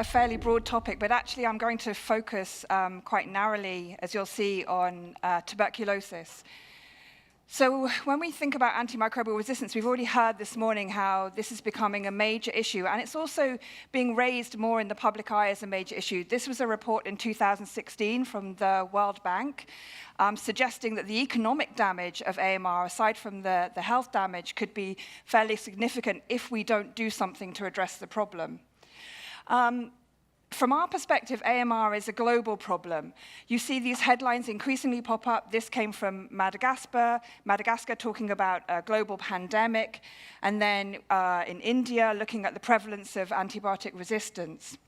a fairly broad topic, but actually I'm going to focus quite narrowly, as you'll see, on tuberculosis. So when we think about antimicrobial resistance, we've already heard this morning how this is becoming a major issue, and it's also being raised more in the public eye as a major issue. This was a report in 2016 from the World Bank suggesting that the economic damage of AMR, aside from the health damage, could be fairly significant if we don't do something to address the problem. From our perspective, AMR is a global problem. You see these headlines increasingly pop up. This came from Madagascar talking about a global pandemic, and then in India, looking at the prevalence of antibiotic resistance.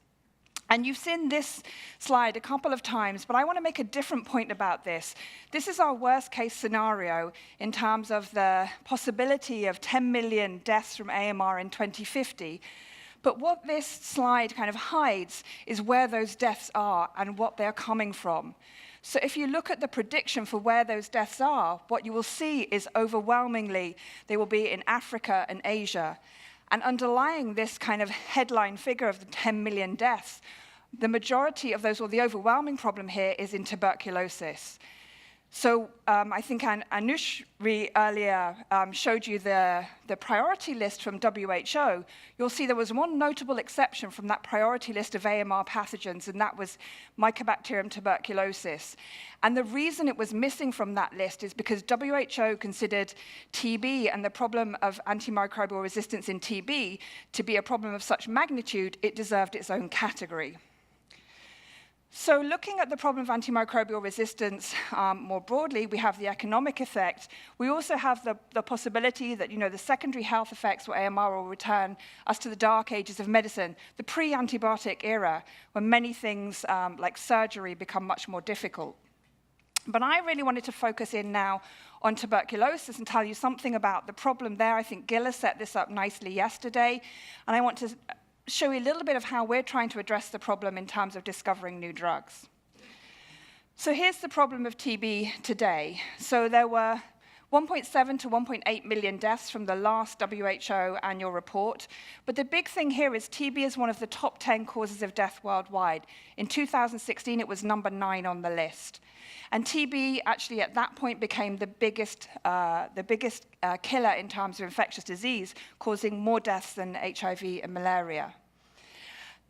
And you've seen this slide a couple of times, but I want to make a different point about this. This is our worst case scenario in terms of the possibility of 10 million deaths from AMR in 2050. But what this slide kind of hides is where those deaths are and what they're coming from. So if you look at the prediction for where those deaths are, what you will see is overwhelmingly they will be in Africa and Asia. And underlying this kind of headline figure of the 10 million deaths, the majority of those, or the overwhelming problem here, is in tuberculosis. So I think Anushri earlier showed you the priority list from WHO. You'll see there was one notable exception from that priority list of AMR pathogens, and that was Mycobacterium tuberculosis. And the reason it was missing from that list is because WHO considered TB and the problem of antimicrobial resistance in TB to be a problem of such magnitude, it deserved its own category. So looking at the problem of antimicrobial resistance more broadly, we have the economic effect. We also have the possibility that the secondary health effects for AMR will return us to the dark ages of medicine, the pre-antibiotic era, when many things like surgery become much more difficult. But I really wanted to focus in now on tuberculosis and tell you something about the problem there. I think Gilla set this up nicely yesterday, and I want to show you a little bit of how we're trying to address the problem in terms of discovering new drugs. So here's the problem of TB today. So there were 1.7 to 1.8 million deaths from the last WHO annual report. But the big thing here is TB is one of the top 10 causes of death worldwide. In 2016, it was number 9 on the list. And TB actually at that point became the biggest killer in terms of infectious disease, causing more deaths than HIV and malaria.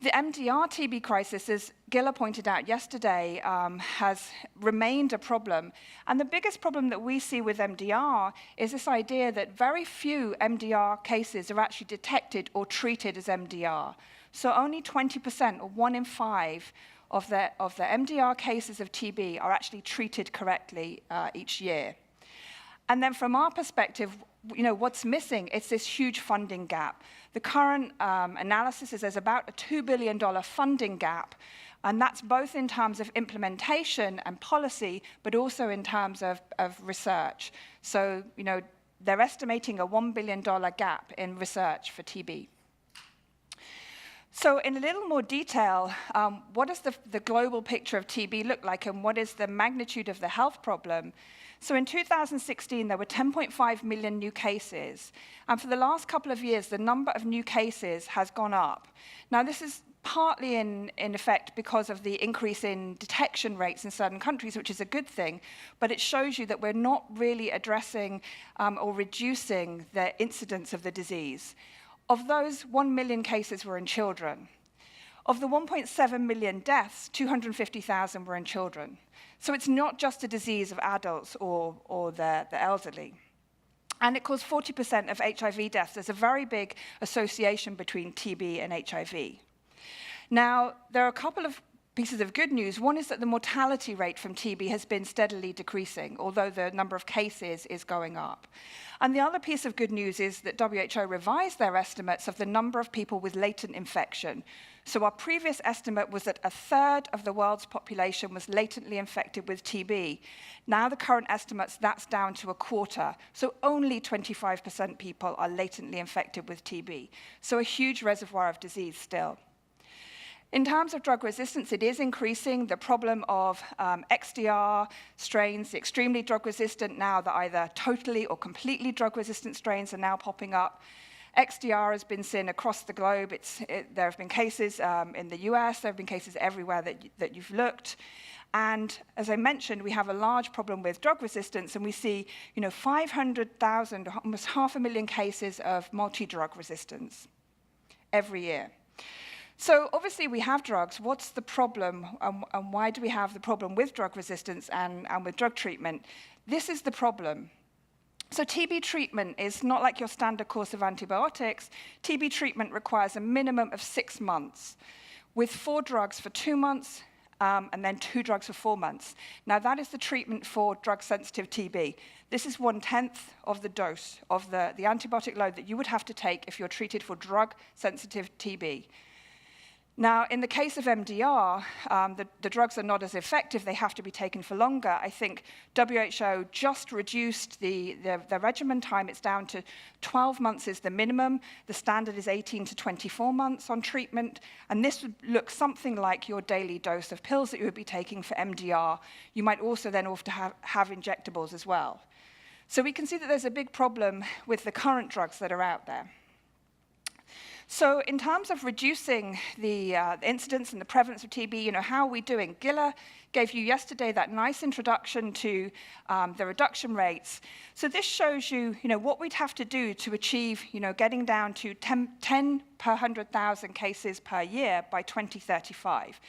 The MDR TB crisis, as Gilla pointed out yesterday, has remained a problem. And the biggest problem that we see with MDR is this idea that very few MDR cases are actually detected or treated as MDR. So only 20%, or 1 in 5, of the MDR cases of TB are actually treated correctly each year. And then from our perspective, what's missing? It's this huge funding gap. The current analysis is there's about a $2 billion funding gap, and that's both in terms of implementation and policy, but also in terms of research. So, they're estimating a $1 billion gap in research for TB. So in a little more detail, what does the global picture of TB look like, and what is the magnitude of the health problem? So in 2016, there were 10.5 million new cases. And for the last couple of years, the number of new cases has gone up. Now, this is partly in effect because of the increase in detection rates in certain countries, which is a good thing, but it shows you that we're not really addressing or reducing the incidence of the disease. Of those, 1 million cases were in children. Of the 1.7 million deaths, 250,000 were in children. So it's not just a disease of adults or the elderly. And it caused 40% of HIV deaths. There's a very big association between TB and HIV. Now, there are a couple of pieces of good news. One is that the mortality rate from TB has been steadily decreasing, although the number of cases is going up. And the other piece of good news is that WHO revised their estimates of the number of people with latent infection. So our previous estimate was that 1/3 of the world's population was latently infected with TB. Now the current estimates, that's down to 1/4. So only 25% people are latently infected with TB. So a huge reservoir of disease still. In terms of drug resistance, it is increasing. The problem of XDR strains, extremely drug resistant now, that either totally or completely drug resistant strains are now popping up. XDR has been seen across the globe. There have been cases in the US, there have been cases everywhere that you've looked. And as I mentioned, we have a large problem with drug resistance, and we see 500,000, almost 500,000 cases of multi-drug resistance every year. So obviously we have drugs. What's the problem, and why do we have the problem with drug resistance and with drug treatment? This is the problem. So TB treatment is not like your standard course of antibiotics. TB treatment requires a minimum of 6 months, with 4 drugs for 2 months, and then 2 drugs for 4 months. Now that is the treatment for drug-sensitive TB. This is 1/10 of the dose of the antibiotic load that you would have to take if you're treated for drug-sensitive TB. Now, in the case of MDR, the drugs are not as effective. They have to be taken for longer. I think WHO just reduced the regimen time. It's down to 12 months is the minimum. The standard is 18 to 24 months on treatment. And this would look something like your daily dose of pills that you would be taking for MDR. You might also then have to have injectables as well. So we can see that there's a big problem with the current drugs that are out there. So in terms of reducing the incidence and the prevalence of TB, how are we doing? Gilla gave you yesterday that nice introduction to the reduction rates. So this shows you, what we'd have to do to achieve, getting down to 10 per 100,000 cases per year by 2035.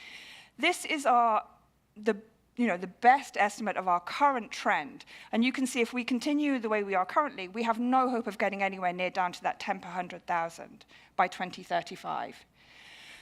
This is the best estimate of our current trend. And you can see if we continue the way we are currently, we have no hope of getting anywhere near down to that 10 per 100,000 by 2035.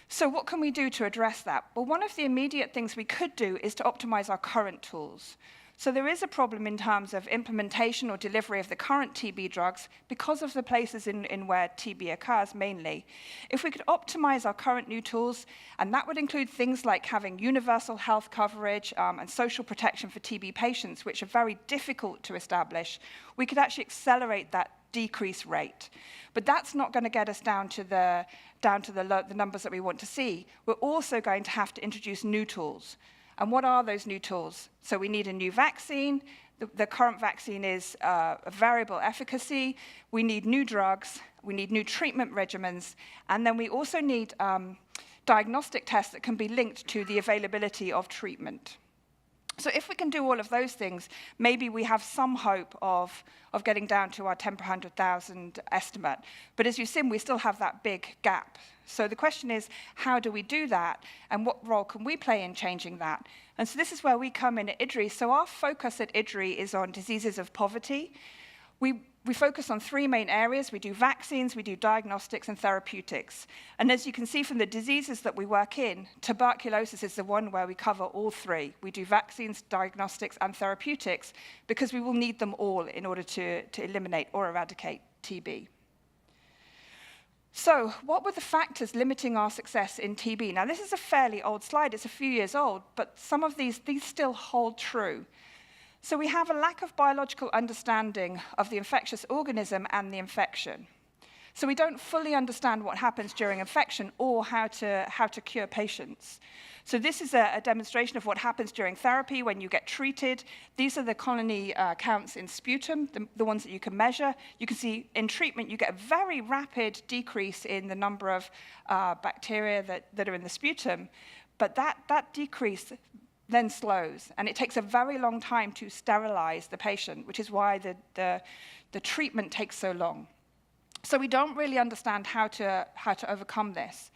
So what can we do to address that? Well, one of the immediate things we could do is to optimize our current tools. So there is a problem in terms of implementation or delivery of the current TB drugs because of the places in where TB occurs mainly. If we could optimize our current new tools, and that would include things like having universal health coverage and social protection for TB patients, which are very difficult to establish, we could actually accelerate that decrease rate. But that's not going to get us down to the numbers that we want to see. We're also going to have to introduce new tools. And what are those new tools? So we need a new vaccine. The current vaccine is a variable efficacy. We need new drugs. We need new treatment regimens. And then we also need diagnostic tests that can be linked to the availability of treatment. So if we can do all of those things, maybe we have some hope of getting down to our 10 per 100,000 estimate. But as you've seen, we still have that big gap. So the question is, how do we do that? And what role can we play in changing that? And so this is where we come in at IDRI. So our focus at IDRI is on diseases of poverty. We focus on 3 main areas. We do vaccines, we do diagnostics, and therapeutics. And as you can see from the diseases that we work in, tuberculosis is the one where we cover all 3. We do vaccines, diagnostics, and therapeutics because we will need them all in order to eliminate or eradicate TB. So what were the factors limiting our success in TB? Now, this is a fairly old slide. It's a few years old, but some of these still hold true. So we have a lack of biological understanding of the infectious organism and the infection. So we don't fully understand what happens during infection or how to cure patients. So this is a demonstration of what happens during therapy when you get treated. These are the colony counts in sputum, the ones that you can measure. You can see in treatment you get a very rapid decrease in the number of bacteria that are in the sputum. But that decrease then slows, and it takes a very long time to sterilize the patient, which is why the treatment takes so long. So we don't really understand how to overcome this.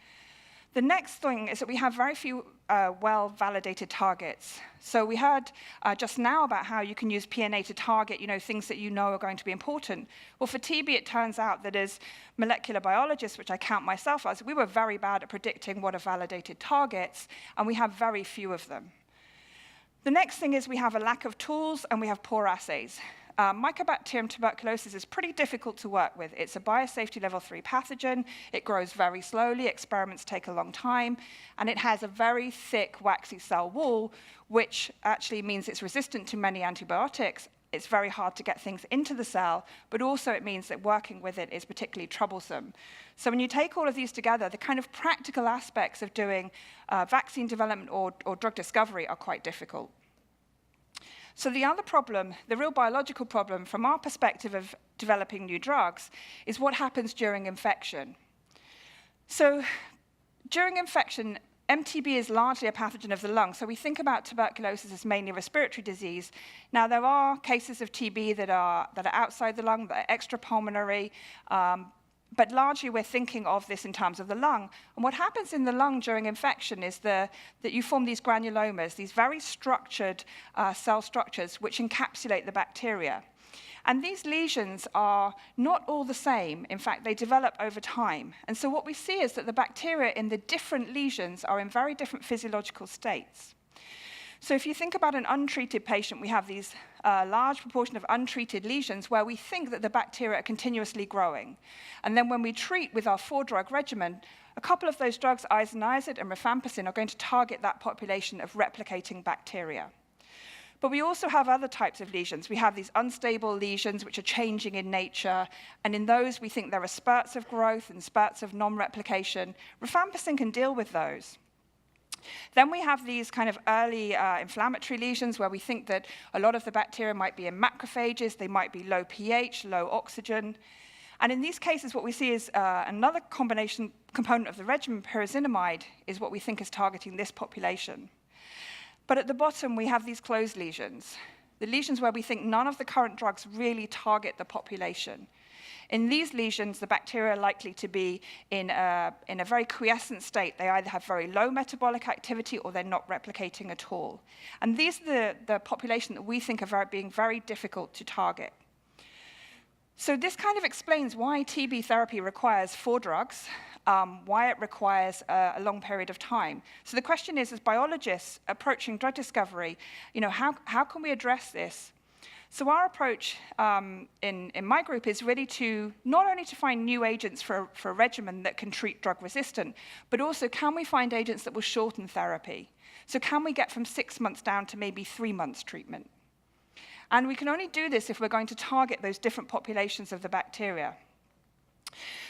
The next thing is that we have very few well-validated targets. So we heard just now about how you can use PNA to target, things that you know are going to be important. Well, for TB, it turns out that as molecular biologists, which I count myself as, we were very bad at predicting what are validated targets, and we have very few of them. The next thing is we have a lack of tools and we have poor assays. Mycobacterium tuberculosis is pretty difficult to work with. It's a biosafety level 3 pathogen. It grows very slowly. Experiments take a long time. And it has a very thick, waxy cell wall, which actually means it's resistant to many antibiotics. It's very hard to get things into the cell, but also it means that working with it is particularly troublesome. So when you take all of these together, the kind of practical aspects of doing vaccine development or drug discovery are quite difficult. So the other problem, the real biological problem from our perspective of developing new drugs, is what happens during infection. So during infection, MTB is largely a pathogen of the lung, so we think about tuberculosis as mainly a respiratory disease. Now, there are cases of TB that are outside the lung, that are extrapulmonary, but largely we're thinking of this in terms of the lung. And what happens in the lung during infection is that you form these granulomas, these very structured cell structures which encapsulate the bacteria. And these lesions are not all the same. In fact, they develop over time. And so what we see is that the bacteria in the different lesions are in very different physiological states. So if you think about an untreated patient, we have these large proportion of untreated lesions where we think that the bacteria are continuously growing. And then when we treat with our 4-drug regimen, a couple of those drugs, isoniazid and rifampicin, are going to target that population of replicating bacteria. But we also have other types of lesions. We have these unstable lesions which are changing in nature, and in those we think there are spurts of growth and spurts of non-replication. Rifampicin can deal with those. Then we have these kind of early inflammatory lesions where we think that a lot of the bacteria might be in macrophages, they might be low pH, low oxygen. And in these cases, what we see is another component of the regimen, pyrazinamide, is what we think is targeting this population. But at the bottom, we have these closed lesions, the lesions where we think none of the current drugs really target the population. In these lesions, the bacteria are likely to be in a very quiescent state. They either have very low metabolic activity or they're not replicating at all. And these are the population that we think are being very difficult to target. So this kind of explains why TB therapy requires 4 drugs, why it requires a long period of time. So the question is, as biologists approaching drug discovery, how can we address this? So our approach in my group is really to not only to find new agents for a regimen that can treat drug resistant, but also can we find agents that will shorten therapy? So can we get from 6 months down to maybe 3 months treatment? And we can only do this if we're going to target those different populations of the bacteria.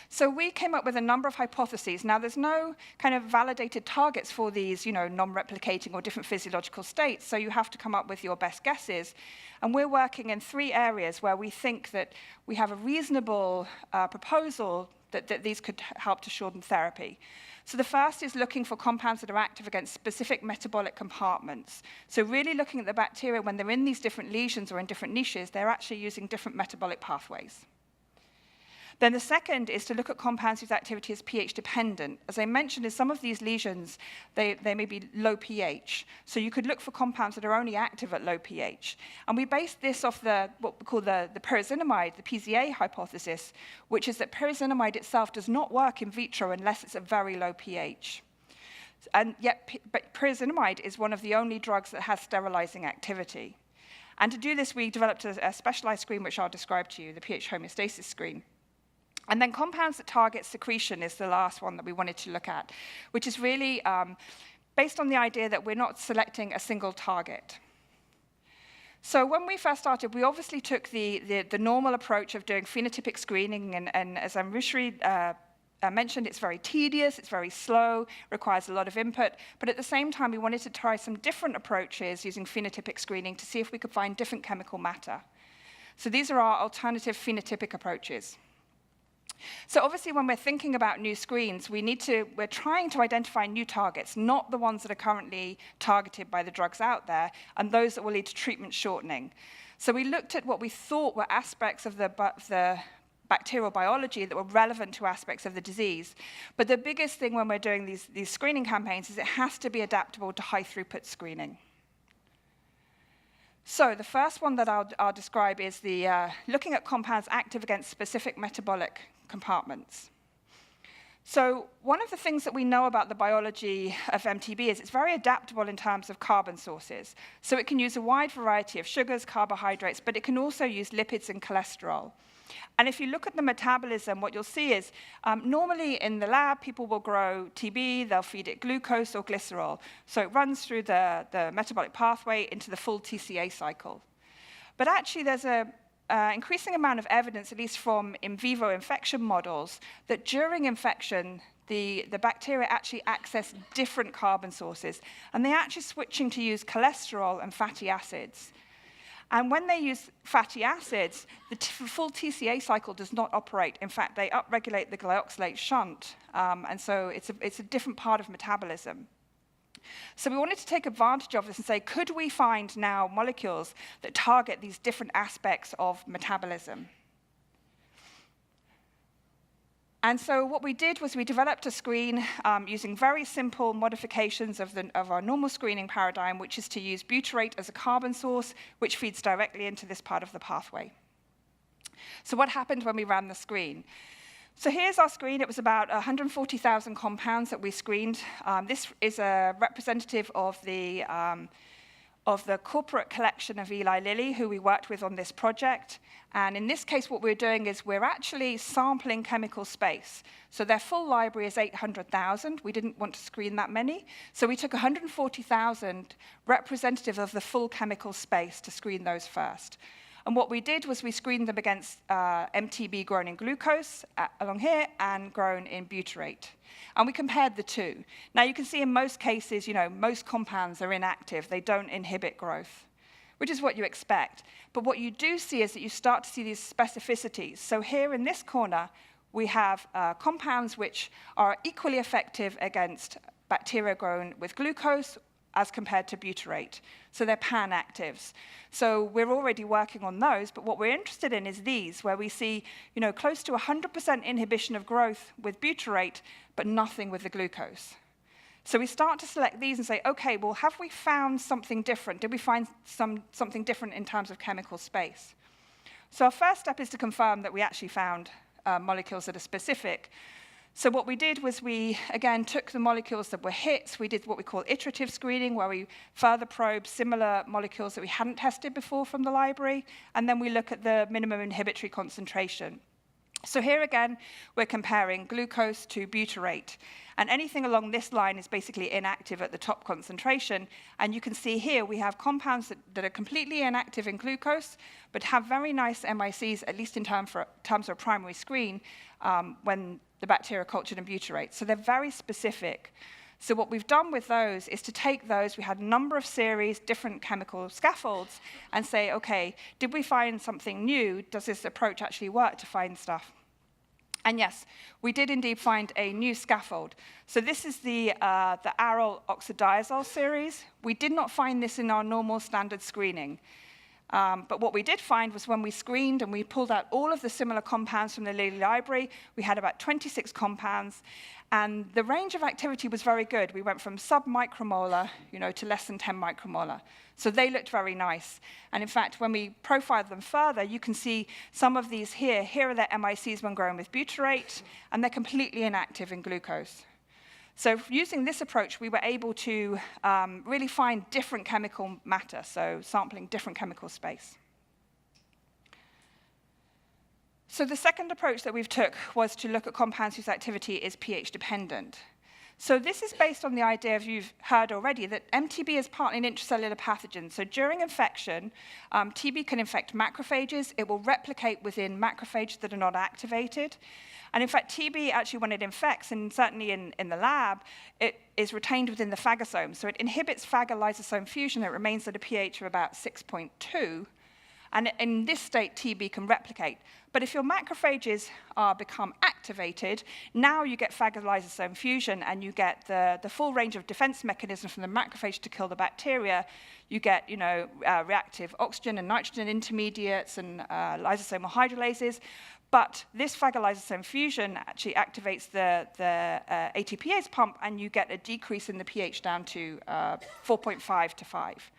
So we came up with a number of hypotheses. Now, there's no kind of validated targets for these, non-replicating or different physiological states, so you have to come up with your best guesses. And we're working in 3 areas where we think that we have a reasonable proposal that these could help to shorten therapy. So the first is looking for compounds that are active against specific metabolic compartments. So really looking at the bacteria when they're in these different lesions or in different niches, they're actually using different metabolic pathways. Then the second is to look at compounds whose activity is pH dependent. As I mentioned, in some of these lesions, they may be low pH. So you could look for compounds that are only active at low pH. And we based this off what we call the pyrazinamide, the PZA hypothesis, which is that pyrazinamide itself does not work in vitro unless it's at very low pH. And yet pyrazinamide is one of the only drugs that has sterilizing activity. And to do this, we developed a specialized screen, which I'll describe to you, the pH homeostasis screen. And then compounds that target secretion is the last one that we wanted to look at, which is really based on the idea that we're not selecting a single target. So when we first started, we obviously took the normal approach of doing phenotypic screening, and as Amrishri mentioned, it's very tedious, it's very slow, requires a lot of input, but at the same time, we wanted to try some different approaches using phenotypic screening to see if we could find different chemical matter. So these are our alternative phenotypic approaches. So obviously, when we're thinking about new screens, we're trying to identify new targets, not the ones that are currently targeted by the drugs out there, and those that will lead to treatment shortening. So we looked at what we thought were aspects of the bacterial biology that were relevant to aspects of the disease. But the biggest thing when we're doing these screening campaigns is it has to be adaptable to high-throughput screening. So the first one that I'll describe is looking at compounds active against specific metabolic compartments. So one of the things that we know about the biology of MTB is it's very adaptable in terms of carbon sources. So it can use a wide variety of sugars, carbohydrates, but it can also use lipids and cholesterol. And if you look at the metabolism, what you'll see is normally in the lab, people will grow TB, they'll feed it glucose or glycerol. So it runs through the metabolic pathway into the full TCA cycle. But actually, there's an increasing amount of evidence, at least from in vivo infection models, that during infection, the bacteria actually access different carbon sources. And they're actually switching to use cholesterol and fatty acids. And when they use fatty acids, the full TCA cycle does not operate. In fact, they upregulate the glyoxylate shunt, and so it's a different part of metabolism. So we wanted to take advantage of this and say, could we find now molecules that target these different aspects of metabolism? And so what we did was we developed a screen using very simple modifications of our normal screening paradigm, which is to use butyrate as a carbon source, which feeds directly into this part of the pathway. So what happened when we ran the screen? So here's our screen. It was about 140,000 compounds that we screened. This is a representative of the corporate collection of Eli Lilly, who we worked with on this project. And in this case, what we're doing is we're actually sampling chemical space. So their full library is 800,000. We didn't want to screen that many. So we took 140,000 representative of the full chemical space to screen those first. And what we did was we screened them against MTB grown in glucose along here and grown in butyrate. And we compared the two. Now you can see in most cases, most compounds are inactive. They don't inhibit growth, which is what you expect. But what you do see is that you start to see these specificities. So here in this corner, we have compounds which are equally effective against bacteria grown with glucose as compared to butyrate. So they're pan-actives. So we're already working on those, but what we're interested in is these, where we see close to 100% inhibition of growth with butyrate, but nothing with the glucose. So we start to select these and say, okay, well, have we found something different? Did we find something different in terms of chemical space? So our first step is to confirm that we actually found molecules that are specific. So what we did was we, again, took the molecules that were hits. We did what we call iterative screening, where we further probe similar molecules that we hadn't tested before from the library, and then we look at the minimum inhibitory concentration. So here again, we're comparing glucose to butyrate. And anything along this line is basically inactive at the top concentration. And you can see here we have compounds that are completely inactive in glucose, but have very nice MICs, at least in terms of a primary screen, when the bacteria are cultured in butyrate. So they're very specific. So what we've done with those is to take those, we had a number of series, different chemical scaffolds, and say, okay, did we find something new? Does this approach actually work to find stuff? And yes, we did indeed find a new scaffold. So this is the aryl oxidizole series. We did not find this in our normal standard screening. But what we did find was when we screened and we pulled out all of the similar compounds from the Lilly library, we had about 26 compounds, and the range of activity was very good. We went from sub-micromolar, to less than 10 micromolar. So they looked very nice. And in fact, when we profiled them further, you can see some of these here. Here are their MICs when grown with butyrate, and they're completely inactive in glucose. So using this approach, we were able to really find different chemical matter, so sampling different chemical space. So the second approach that we've took was to look at compounds whose activity is pH dependent. So this is based on the idea, as you've heard already, that MTB is partly an intracellular pathogen. So during infection, TB can infect macrophages. It will replicate within macrophages that are not activated. And in fact, TB actually, when it infects, and certainly in the lab, it is retained within the phagosome. So it inhibits phagolysosome fusion. It remains at a pH of about 6.2. And in this state, TB can replicate. But if your macrophages become activated, now you get phagolysosome fusion, and you get the full range of defense mechanisms from the macrophage to kill the bacteria. You get reactive oxygen and nitrogen intermediates and lysosomal hydrolases. But this phagolysosome fusion actually activates the ATPase pump, and you get a decrease in the pH down to 4.5 to 5.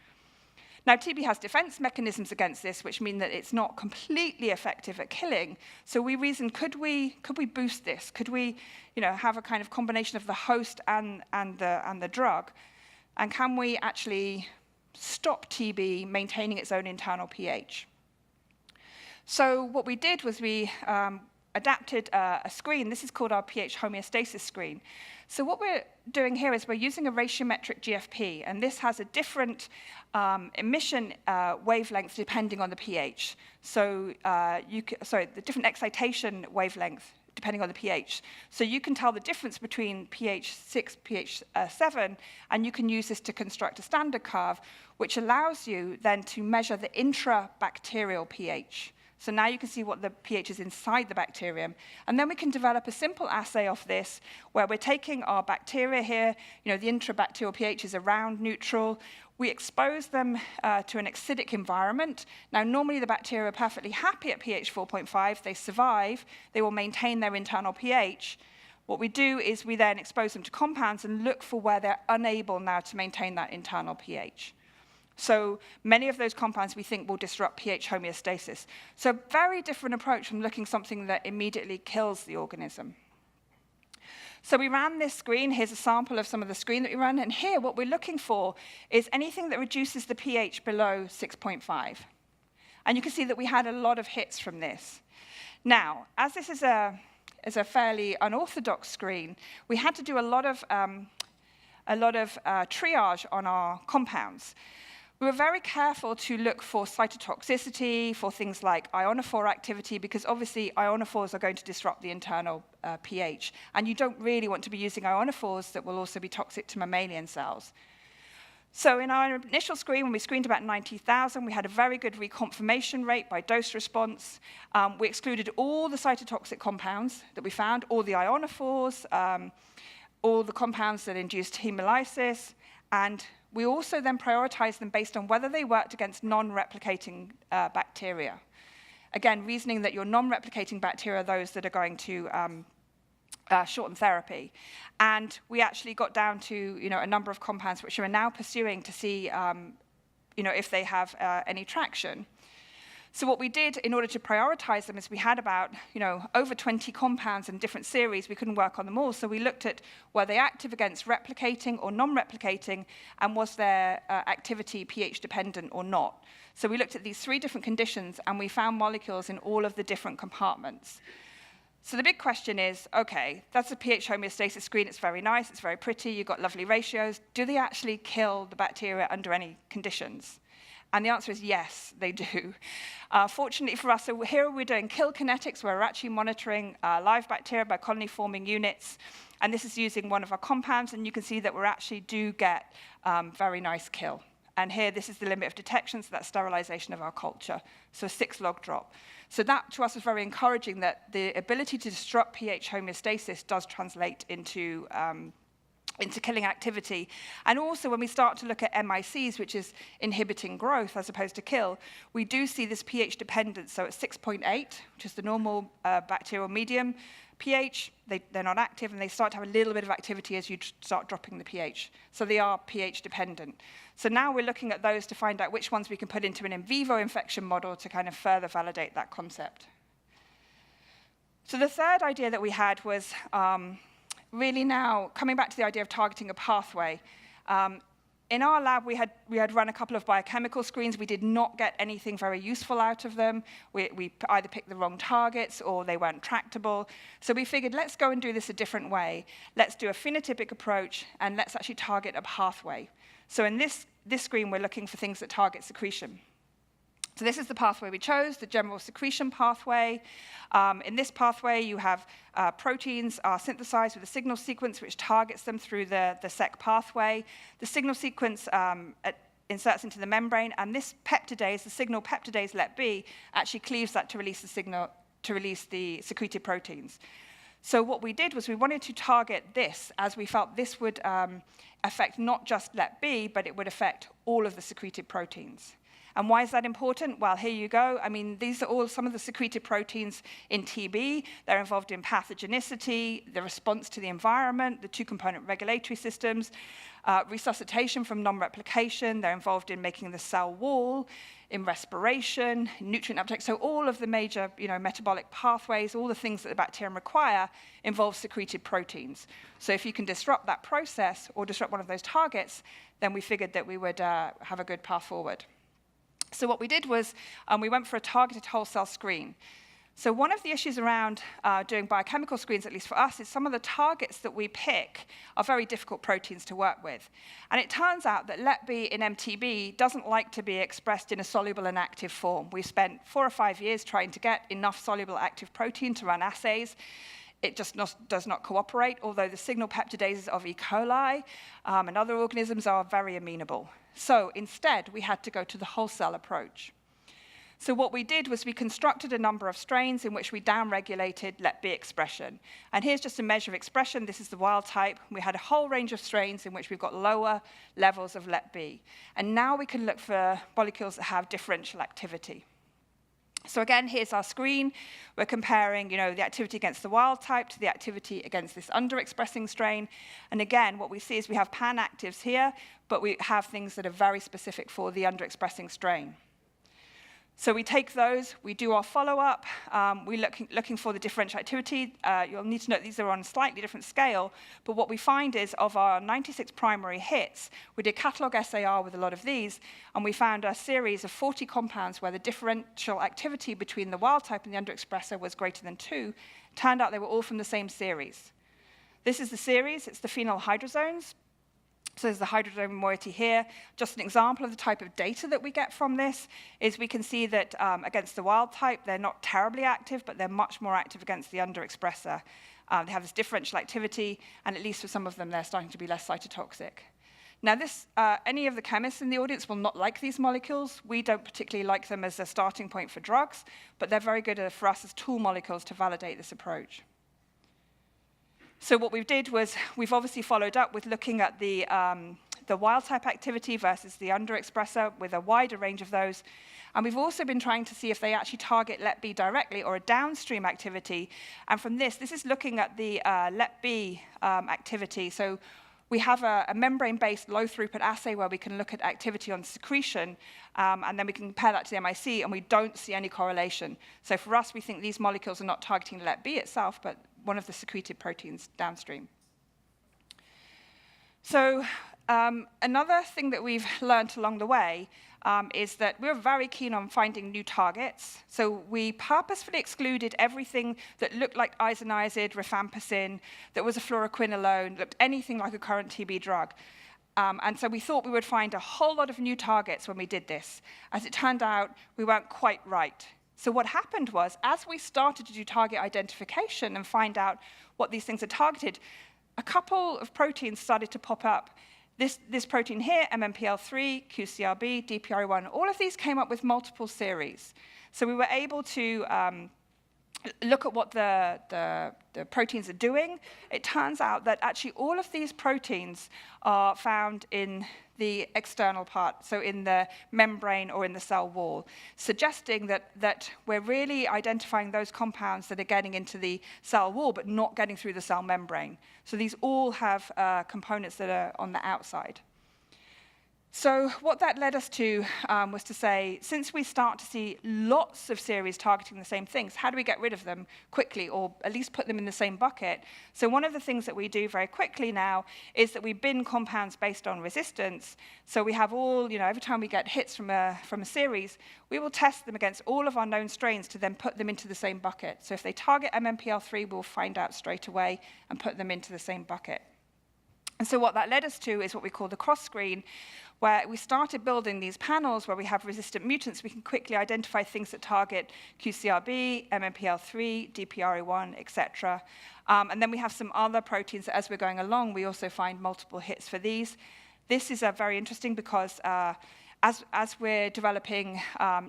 Now, TB has defense mechanisms against this, which mean that it's not completely effective at killing. So we reasoned, could we boost this? Could we have a kind of combination of the host and the drug? And can we actually stop TB maintaining its own internal pH? So what we did was we adapted a screen. This is called our pH homeostasis screen. So what we're doing here is we're using a ratiometric GFP, and this has a different emission wavelength depending on the pH. So the different excitation wavelength depending on the pH. So you can tell the difference between pH 6, pH 7, and you can use this to construct a standard curve, which allows you then to measure the intrabacterial pH. So now you can see what the pH is inside the bacterium. And then we can develop a simple assay of this, where we're taking our bacteria here, the intrabacterial pH is around neutral. We expose them to an acidic environment. Now, normally the bacteria are perfectly happy at pH 4.5. They survive. They will maintain their internal pH. What we do is we then expose them to compounds and look for where they're unable now to maintain that internal pH. So many of those compounds we think will disrupt pH homeostasis. So very different approach from looking at something that immediately kills the organism. So we ran this screen. Here's a sample of some of the screen that we ran. And here, what we're looking for is anything that reduces the pH below 6.5. And you can see that we had a lot of hits from this. Now, as this is a fairly unorthodox screen, we had to do a lot of triage on our compounds. We were very careful to look for cytotoxicity, for things like ionophore activity, because obviously ionophores are going to disrupt the internal pH. And you don't really want to be using ionophores that will also be toxic to mammalian cells. So in our initial screen, when we screened about 90,000, we had a very good reconfirmation rate by dose response. We excluded all the cytotoxic compounds that we found, all the ionophores, all the compounds that induced hemolysis, and we also then prioritized them based on whether they worked against non-replicating bacteria. Again, reasoning that your non-replicating bacteria are those that are going to shorten therapy. And we actually got down to a number of compounds which we're now pursuing to see if they have any traction. So what we did in order to prioritize them is we had about over 20 compounds in different series. We couldn't work on them all. So we looked at were they active against replicating or non-replicating, and was their activity pH dependent or not. So we looked at these 3 different conditions, and we found molecules in all of the different compartments. So the big question is, okay, that's a pH homeostasis screen. It's very nice. It's very pretty. You've got lovely ratios. Do they actually kill the bacteria under any conditions? And the answer is yes, they do. Fortunately for us, so here we're doing kill kinetics, where we're actually monitoring live bacteria by colony-forming units. And this is using one of our compounds, and you can see that we actually do get very nice kill. And here, this is the limit of detection, so that's sterilization of our culture. So a 6 log drop. So that, to us, was very encouraging, that the ability to disrupt pH homeostasis does translate into killing activity. And also, when we start to look at MICs, which is inhibiting growth as opposed to kill, we do see this pH dependence. So at 6.8, which is the normal bacterial medium pH, they're not active, and they start to have a little bit of activity as you start dropping the pH. So they are pH dependent. So now we're looking at those to find out which ones we can put into an in vivo infection model to kind of further validate that concept. So the third idea that we had was really now coming back to the idea of targeting a pathway. In our lab, we had run a couple of biochemical screens. We did not get anything very useful out of them. We either picked the wrong targets or they weren't tractable. So we figured, let's go and do this a different way. Let's do a phenotypic approach, and let's actually target a pathway. So in this screen, we're looking for things that target secretion. So this is the pathway we chose, the general secretion pathway. In this pathway, you have proteins are synthesized with a signal sequence which targets them through the sec pathway. The signal sequence inserts into the membrane, and this peptidase, the signal peptidase LEP-B, actually cleaves that to release the signal, to release the secreted proteins. So what we did was we wanted to target this, as we felt this would affect not just LEP-B, but it would affect all of the secreted proteins. And why is that important? Well, here you go. I mean, these are all some of the secreted proteins in TB. They're involved in pathogenicity, the response to the environment, the 2-component regulatory systems, resuscitation from non-replication. They're involved in making the cell wall, in respiration, nutrient uptake. So all of the major metabolic pathways, all the things that the bacterium require, involve secreted proteins. So if you can disrupt that process or disrupt one of those targets, then we figured that we would have a good path forward. So what we did was we went for a targeted whole cell screen. So one of the issues around doing biochemical screens, at least for us, is some of the targets that we pick are very difficult proteins to work with. And it turns out that LEP-B in MTB doesn't like to be expressed in a soluble and active form. We spent 4 or 5 years trying to get enough soluble active protein to run assays. it just does not cooperate, although the signal peptidases of E. coli and other organisms are very amenable. So instead, we had to go to the whole cell approach. So what we did was we constructed a number of strains in which we downregulated LEP-B expression. And here's just a measure of expression. This is the wild type. We had a whole range of strains in which we've got lower levels of LEP-B. And now we can look for molecules that have differential activity. So again, here's our screen. We're comparing, the activity against the wild type to the activity against this underexpressing strain. And again, what we see is we have pan-actives here, but we have things that are very specific for the underexpressing strain. So we take those, we do our follow-up, we're looking for the differential activity. You'll need to note these are on a slightly different scale, but what we find is of our 96 primary hits, we did catalog SAR with a lot of these, and we found a series of 40 compounds where the differential activity between the wild type and the underexpressor was greater than 2. Turned out they were all from the same series. This is the series, it's the phenyl hydrozones. So there's the hydrogen moiety here. Just an example of the type of data that we get from this is we can see that against the wild type, they're not terribly active, but they're much more active against the underexpressor. They have this differential activity, and at least for some of them, they're starting to be less cytotoxic. Now, any of the chemists in the audience will not like these molecules. We don't particularly like them as a starting point for drugs, but they're very good for us as tool molecules to validate this approach. So what we did was we've obviously followed up with looking at the wild-type activity versus the underexpressor with a wider range of those. And we've also been trying to see if they actually target LEP-B directly or a downstream activity. And from this is looking at the LEP-B activity. So we have a membrane-based low-throughput assay where we can look at activity on secretion, and then we can compare that to the MIC, and we don't see any correlation. So for us, we think these molecules are not targeting LEP-B itself, but one of the secreted proteins downstream. So another thing that we've learned along the way is that we're very keen on finding new targets. So we purposefully excluded everything that looked like isoniazid, rifampicin, that was a fluoroquinolone, looked anything like a current TB drug. And so we thought we would find a whole lot of new targets when we did this. As it turned out, we weren't quite right. So what happened was, as we started to do target identification and find out what these things are targeted, a couple of proteins started to pop up. This protein here, MMPL3, QCRB, DPRI1, all of these came up with multiple series. So we were able to look at what the proteins are doing. It turns out that actually all of these proteins are found in the external part, so in the membrane or in the cell wall, suggesting that we're really identifying those compounds that are getting into the cell wall but not getting through the cell membrane. So these all have components that are on the outside. So what that led us to was to say, since we start to see lots of series targeting the same things, how do we get rid of them quickly, or at least put them in the same bucket? So one of the things that we do very quickly now is that we bin compounds based on resistance. So we have all, every time we get hits from a series, we will test them against all of our known strains to then put them into the same bucket. So if they target MMPL3, we'll find out straight away and put them into the same bucket. And so what that led us to is what we call the cross-screen, where we started building these panels where we have resistant mutants. We can quickly identify things that target QCRB, MMPL3, DPRI1, et cetera. And then we have some other proteins that as we're going along, we also find multiple hits for these. This is very interesting because as we're developing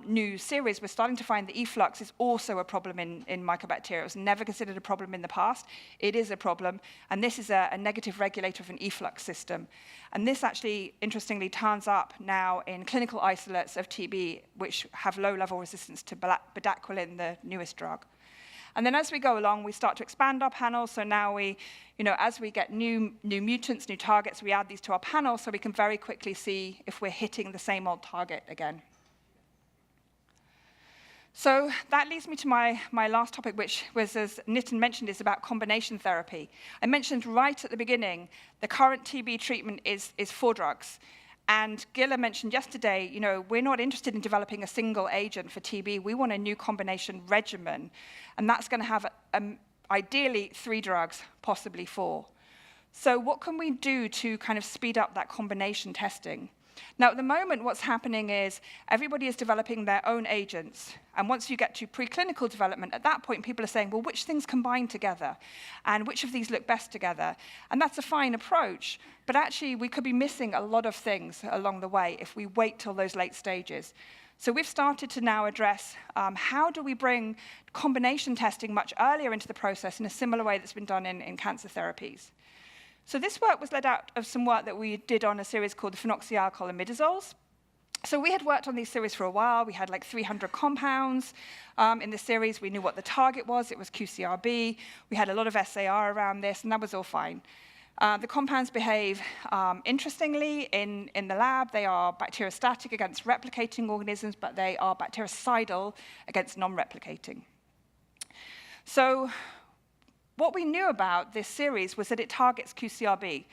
new series, we're starting to find that efflux is also a problem in mycobacteria. It was never considered a problem in the past. It is a problem, and this is a negative regulator of an efflux system. And this actually, interestingly, turns up now in clinical isolates of TB, which have low-level resistance to bedaquiline, the newest drug. And then as we go along, we start to expand our panel. So now as we get new mutants, new targets, we add these to our panel so we can very quickly see if we're hitting the same old target again. So that leads me to my last topic, which was, as Nitin mentioned, is about combination therapy. I mentioned right at the beginning, the current TB treatment is 4 drugs. And Gilla mentioned yesterday, we're not interested in developing a single agent for TB. We want a new combination regimen. And that's going to have, ideally, 3 drugs, possibly 4. So what can we do to kind of speed up that combination testing? Now, at the moment, what's happening is everybody is developing their own agents. And once you get to preclinical development, at that point, people are saying, well, which things combine together? And which of these look best together? And that's a fine approach. But actually, we could be missing a lot of things along the way if we wait till those late stages. So we've started to now address how do we bring combination testing much earlier into the process in a similar way that's been done in cancer therapies. So this work was led out of some work that we did on a series called the phenoxyalkylimidazoles. So we had worked on these series for a while. We had like 300 compounds in the series. We knew what the target was. It was QCRB. We had a lot of SAR around this, and that was all fine. The compounds behave interestingly in the lab. They are bacteriostatic against replicating organisms, but they are bactericidal against non-replicating. So what we knew about this series was that it targets QCRB.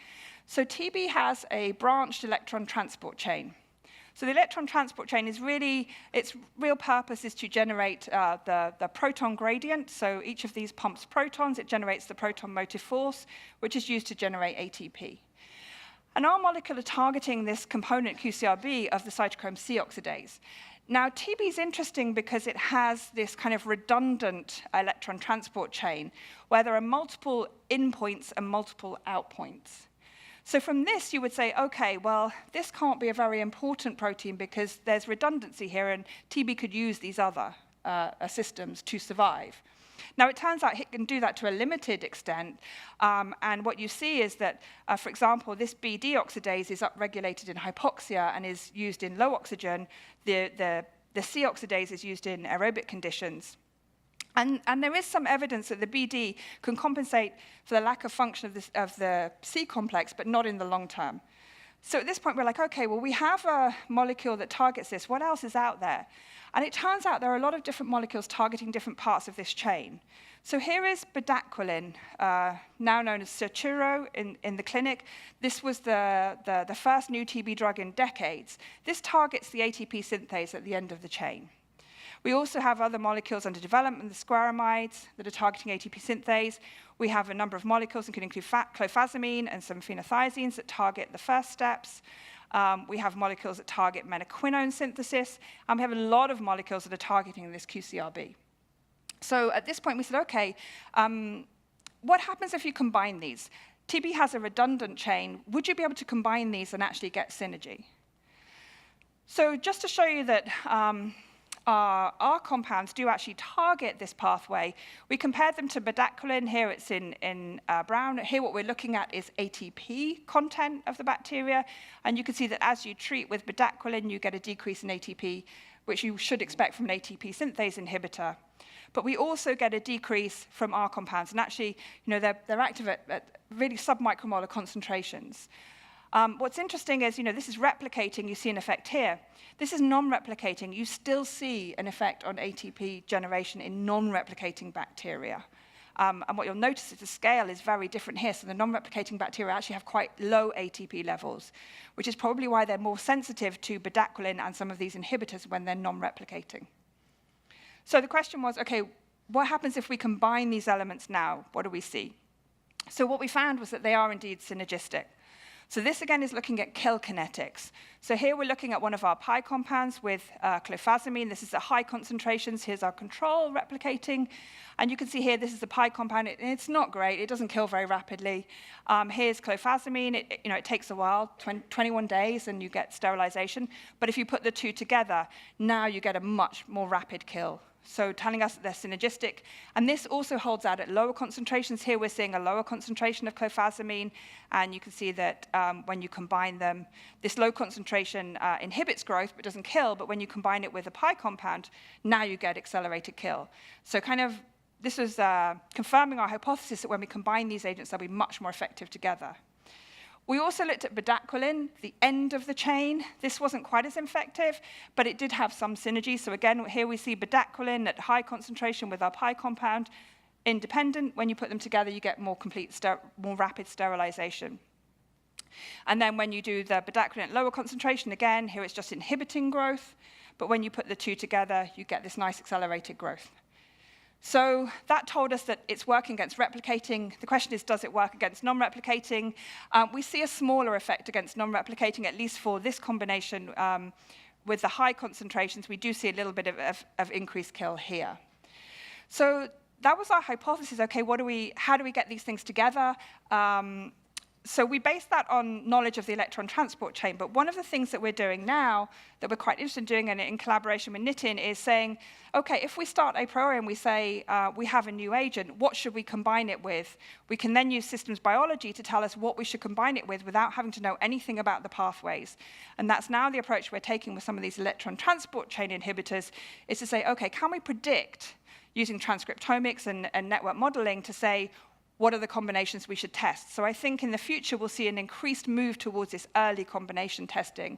So TB has a branched electron transport chain. So the electron transport chain is really, its real purpose is to generate the proton gradient. So each of these pumps protons. It generates the proton motive force, which is used to generate ATP. And our molecule are targeting this component QCRB of the cytochrome C oxidase. Now, TB is interesting because it has this kind of redundant electron transport chain where there are multiple in points and multiple out points. So from this, you would say, OK, well, this can't be a very important protein because there's redundancy here, and TB could use these other systems to survive. Now, it turns out it can do that to a limited extent. And what you see is that, for example, this BD oxidase is upregulated in hypoxia and is used in low oxygen. The C oxidase is used in aerobic conditions. And there is some evidence that the BD can compensate for the lack of function of the C complex, but not in the long term. So at this point, we're like, OK, well, we have a molecule that targets this. What else is out there? And it turns out there are a lot of different molecules targeting different parts of this chain. So here is bedaquiline, now known as Serturo in the clinic. This was the first new TB drug in decades. This targets the ATP synthase at the end of the chain. We also have other molecules under development, the squaramides, that are targeting ATP synthase. We have a number of molecules, including clofazimine and some phenothiazines, that target the first steps. We have molecules that target menaquinone synthesis. And we have a lot of molecules that are targeting this QCRB. So at this point, we said, OK, what happens if you combine these? TB has a redundant chain. Would you be able to combine these and actually get synergy? So just to show you that our compounds do actually target this pathway, we compared them to bedaquiline. Here it's in brown. Here what we're looking at is ATP content of the bacteria. And you can see that as you treat with bedaquiline, you get a decrease in ATP, which you should expect from an ATP synthase inhibitor. But we also get a decrease from our compounds. And actually, they're active at really submicromolar concentrations. What's interesting is, this is replicating. You see an effect here. This is non-replicating. You still see an effect on ATP generation in non-replicating bacteria. And what you'll notice is the scale is very different here. So the non-replicating bacteria actually have quite low ATP levels, which is probably why they're more sensitive to bedaquiline and some of these inhibitors when they're non-replicating. So the question was, OK, what happens if we combine these elements now? What do we see? So what we found was that they are indeed synergistic. So this, again, is looking at kill kinetics. So here we're looking at one of our pi compounds with clofazimine. This is at high concentrations. Here's our control replicating. And you can see here, this is the pi compound. It's not great. It doesn't kill very rapidly. Here's clofazimine. It takes a while, 21 days, and you get sterilization. But if you put the two together, now you get a much more rapid kill. So telling us that they're synergistic. And this also holds out at lower concentrations. Here we're seeing a lower concentration of clofazimine. And you can see that when you combine them, this low concentration inhibits growth but doesn't kill. But when you combine it with a pi compound, now you get accelerated kill. So this was confirming our hypothesis that when we combine these agents, they'll be much more effective together. We also looked at bedaquiline, the end of the chain. This wasn't quite as effective, but it did have some synergy. So again, here we see bedaquiline at high concentration with our pi compound. Independent, when you put them together, you get more rapid sterilization. And then when you do the bedaquiline at lower concentration, again, here it's just inhibiting growth. But when you put the two together, you get this nice accelerated growth. So that told us that it's working against replicating. The question is, does it work against non-replicating? We see a smaller effect against non-replicating, at least for this combination. With the high concentrations, we do see a little bit of increased kill here. So that was our hypothesis. Okay, how do we get these things together? So we based that on knowledge of the electron transport chain. But one of the things that we're doing now that we're quite interested in doing, and in collaboration with Nitin, is saying, okay, if we start a priori and we say we have a new agent, what should we combine it with? We can then use systems biology to tell us what we should combine it with without having to know anything about the pathways. And that's now the approach we're taking with some of these electron transport chain inhibitors, is to say, okay, can we predict, using transcriptomics and network modeling, to say, what are the combinations we should test? So I think in the future, we'll see an increased move towards this early combination testing.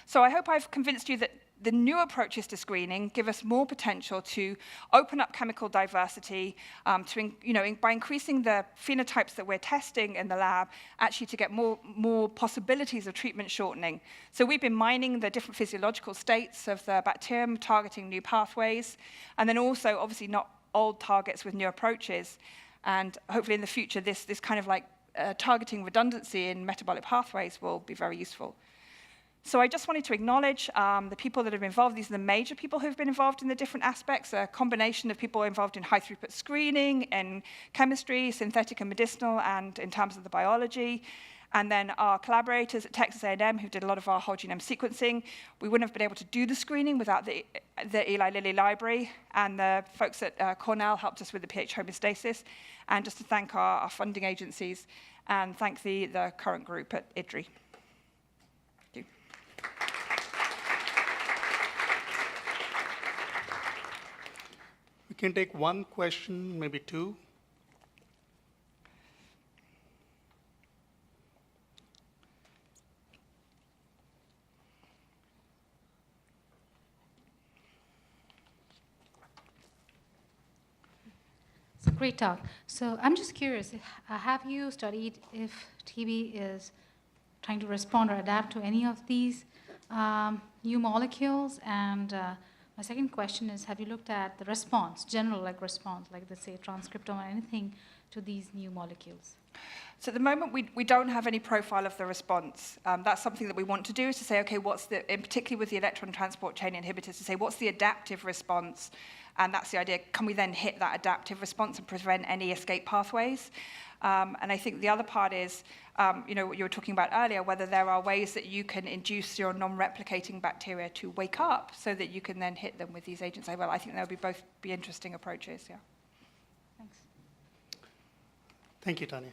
So I hope I've convinced you that the new approaches to screening give us more potential to open up chemical diversity, by increasing the phenotypes that we're testing in the lab, actually to get more possibilities of treatment shortening. So we've been mining the different physiological states of the bacterium, targeting new pathways, and then also, obviously, not old targets with new approaches. And hopefully in the future, this kind of targeting redundancy in metabolic pathways will be very useful. So I just wanted to acknowledge the people that have been involved. These are the major people who have been involved in the different aspects, a combination of people involved in high-throughput screening, in chemistry, synthetic and medicinal, and in terms of the biology. And then our collaborators at Texas A&M, who did a lot of our whole genome sequencing. We wouldn't have been able to do the screening without the Eli Lilly library. And the folks at Cornell helped us with the pH homeostasis. And just to thank our funding agencies, and thank the current group at IDRI. Thank you. We can take one question, maybe two. Great talk. So I'm just curious, have you studied if TB is trying to respond or adapt to any of these new molecules? And my second question is, have you looked at the response, general response, like let's say transcriptome or anything to these new molecules? So at the moment, we don't have any profile of the response. That's something that we want to do, is to say, okay, in particularly with the electron transport chain inhibitors, to say, what's the adaptive response? And that's the idea. Can we then hit that adaptive response and prevent any escape pathways? And I think the other part is, what you were talking about earlier, whether there are ways that you can induce your non-replicating bacteria to wake up so that you can then hit them with these agents. Well, I think that would both be interesting approaches, yeah. Thanks. Thank you, Tanya.